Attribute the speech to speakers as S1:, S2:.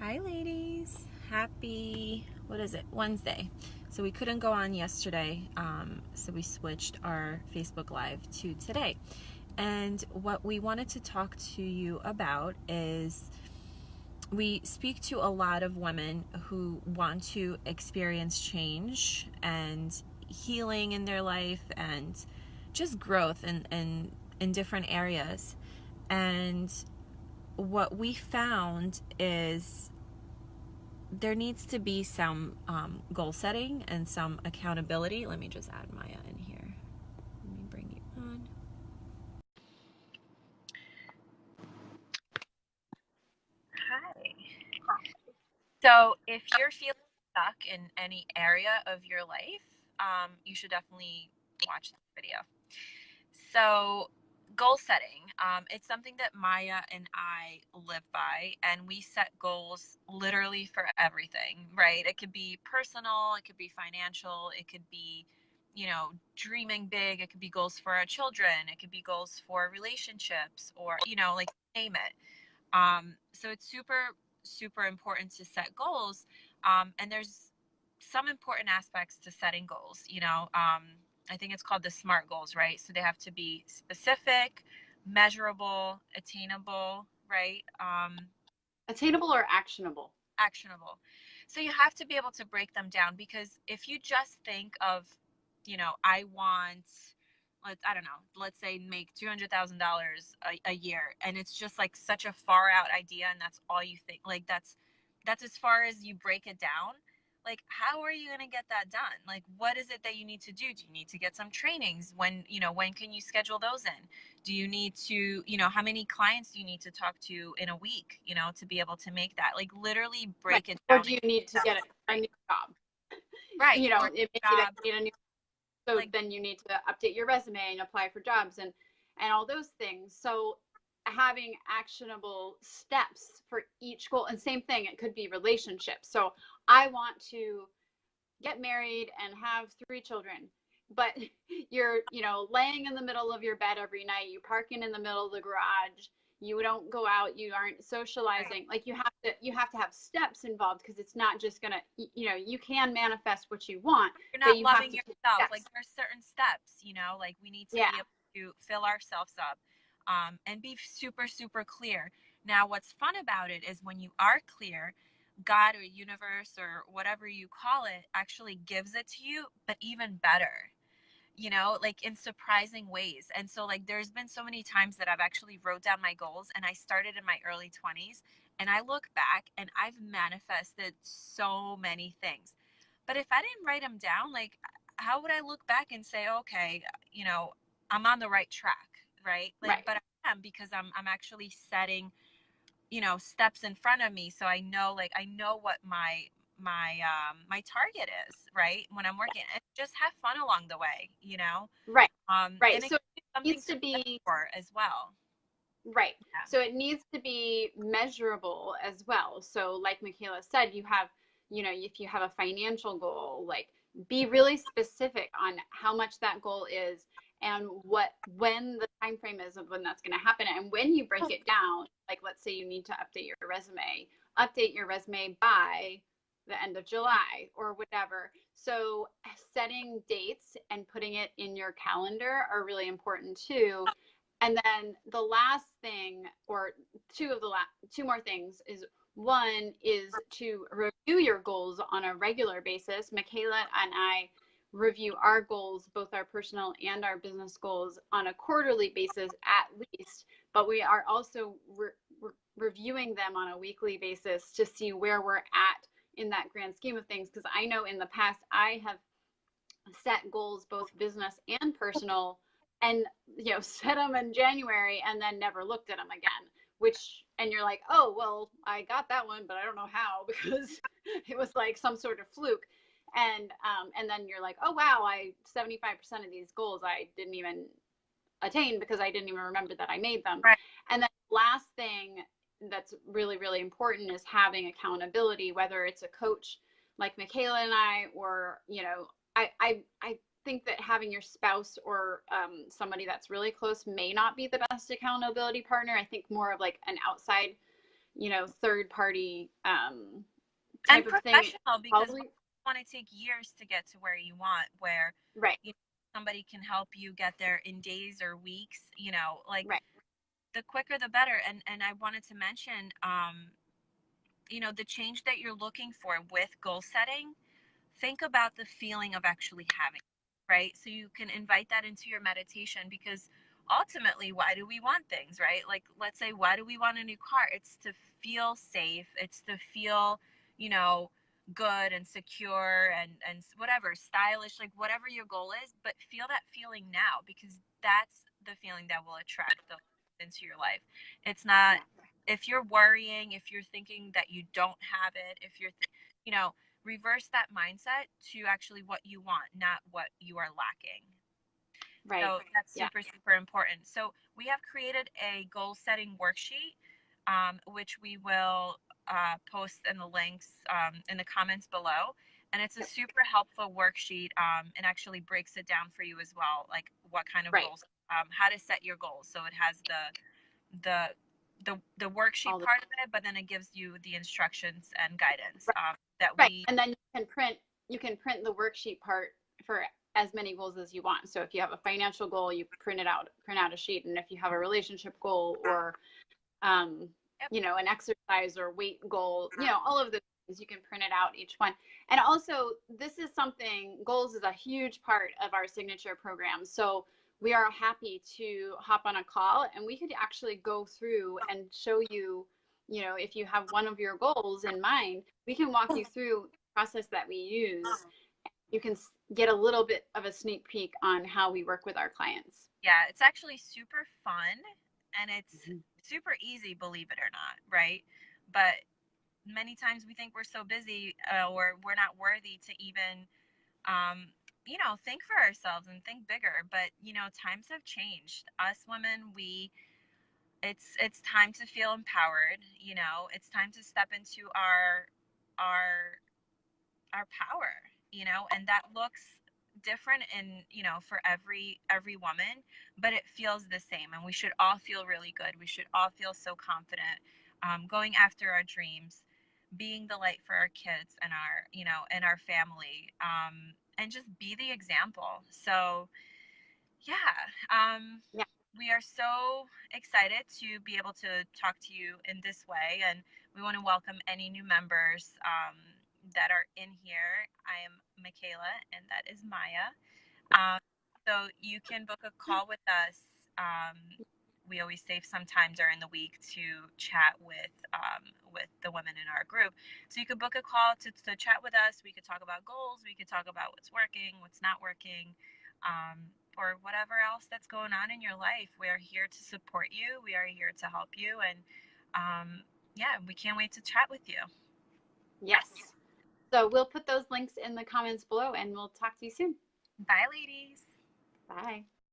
S1: Hi ladies, happy, what is it, Wednesday. So we couldn't go on yesterday, so we switched our Facebook Live to today. And what we wanted to talk to you about is we speak to a lot of women who want to experience change and healing in their life and just growth in different areas. And what we found is there needs to be some goal setting and some accountability. Let me just add Maya in here. Let me bring you on. Hi. So if you're feeling stuck in any area of your life, you should definitely watch this video. So goal setting, it's something that Maya and I live by, and we set goals literally for everything, right? It could be personal, it could be financial, it could be, dreaming big, it could be goals for our children, it could be goals for relationships, or, like name it. So it's super, super important to set goals. And there's some important aspects to setting goals, I think it's called the SMART goals, right? So they have to be specific, measurable, attainable, right?
S2: Attainable or actionable?
S1: Actionable. So you have to be able to break them down, because if you just think of, I want, I don't know, let's say make $200,000 a year, and it's just like such a far out idea, and that's all you think, like that's as far as you break it down. Like, how are you going to get that done? Like, what is it that you need to do? Do you need to get some trainings? When can you schedule those in? Do you need to, how many clients do you need to talk to in a week, to be able to make that? Like, literally break it
S2: Or
S1: down.
S2: do you need to get a new job?
S1: Right.
S2: It may be that you need a new, so
S1: like,
S2: then you need to update your resume and apply for jobs and all those things. So having actionable steps for each goal, and same thing, it could be relationships. So I want to get married and have 3 children, but you're laying in the middle of your bed every night, you parking in the middle of the garage, you don't go out, you aren't socializing.
S1: right.
S2: Like, you have to have steps involved, because it's not just gonna, you can manifest what you want,
S1: You're
S2: but
S1: not
S2: you have
S1: loving
S2: to take
S1: yourself. Like,
S2: steps.
S1: there's certain steps, like we need to
S2: Yeah.
S1: be able to fill ourselves up, and be super, super clear. Now, what's fun about it is when you are clear, God or universe or whatever you call it actually gives it to you, but even better, like in surprising ways. And so, like, there's been so many times that I've actually wrote down my goals, and I started in my early 20s, and I look back and I've manifested so many things. But if I didn't write them down, like, how would I look back and say, okay, I'm on the right track, right? Like,
S2: Right.
S1: but I am, because I'm actually setting, steps in front of me, so I know what my target is, right? When I'm working, and just have fun along the way,
S2: Right. Right.
S1: and it
S2: So
S1: gives you
S2: it
S1: something
S2: needs
S1: to
S2: to
S1: live
S2: be
S1: for as well.
S2: right.
S1: Yeah.
S2: So it needs to be measurable as well. So like Michaela said, you have, if you have a financial goal, like, be really specific on how much that goal is, and when the time frame is of when that's going to happen. And when you break it down, like, let's say you need to update your resume by the end of July or whatever. So setting dates and putting it in your calendar are really important too. And then the last thing, or two more things, is one is to review your goals on a regular basis. Michaela and I review our goals, both our personal and our business goals, on a quarterly basis at least, but we are also reviewing them on a weekly basis to see where we're at in that grand scheme of things. Because I know in the past I have set goals, both business and personal, and set them in January and then never looked at them again. And you're like, oh well, I got that one, but I don't know how, because it was like some sort of fluke. And then you're like, oh wow, 75% of these goals I didn't even attain, because I didn't even remember that I made them.
S1: Right.
S2: And then last thing that's really, really important is having accountability, whether it's a coach like Michaela and I, or I think that having your spouse or somebody that's really close may not be the best accountability partner. I think more of like an outside third party
S1: And
S2: type of thing.
S1: professional, because
S2: Probably
S1: you want to take years to get to where you want, where
S2: right,
S1: you know, somebody can help you get there in days or weeks, like
S2: right,
S1: the quicker the better. And I wanted to mention, the change that you're looking for with goal setting, think about the feeling of actually having it, right? So you can invite that into your meditation, because ultimately, why do we want things, right? Like, let's say, why do we want a new car? It's to feel safe, it's to feel, you know, good and secure and whatever, stylish, like whatever your goal is, but feel that feeling now, because that's the feeling that will attract those into your life. It's not,
S2: yeah,
S1: if you're worrying, if you're thinking that you don't have it, if you're reverse that mindset to actually what you want, not what you are lacking.
S2: right,
S1: So that's
S2: yeah,
S1: super, super important. So we have created a goal setting worksheet, which we will post in the links in the comments below. And it's a
S2: yep,
S1: super helpful worksheet, and actually breaks it down for you as well, like what kind of
S2: right.
S1: goals, how to set your goals. So it has the the worksheet
S2: All the
S1: part of it, but then it gives you the instructions and guidance,
S2: right,
S1: that
S2: right.
S1: we.
S2: And then you can print the worksheet part for as many goals as you want. So if you have a financial goal, you print out a sheet, and if you have a relationship goal or um,
S1: Yep.
S2: an exercise or weight goal, all of those things, you can print it out each one. And also, this is something, goals is a huge part of our signature program. So we are happy to hop on a call and we could actually go through and show you, if you have one of your goals in mind, we can walk you through the process that we use. You can get a little bit of a sneak peek on how we work with our clients.
S1: Yeah, it's actually super fun, and it's
S2: Mhm.
S1: super easy, believe it or not, right? But many times we think we're so busy, or we're not worthy to even, think for ourselves and think bigger. But, times have changed. Us women, it's time to feel empowered. It's time to step into our our power, and that looks different in, for every woman, but it feels the same, and we should all feel really good. We should all feel so confident, going after our dreams, being the light for our kids and our family, and just be the example. So yeah,
S2: Yeah.
S1: we are so excited to be able to talk to you in this way, and we want to welcome any new members, that are in here. I am Michaela, and that is Maya. Um, so you can book a call with us. We always save some time during the week to chat with the women in our group. So you could book a call to chat with us. We could talk about goals. We could talk about what's working, what's not working, or whatever else that's going on in your life. We are here to support you. We are here to help you, and yeah, we can't wait to chat with you.
S2: Yes. So we'll put those links in the comments below and we'll talk to you soon.
S1: Bye, ladies.
S2: Bye.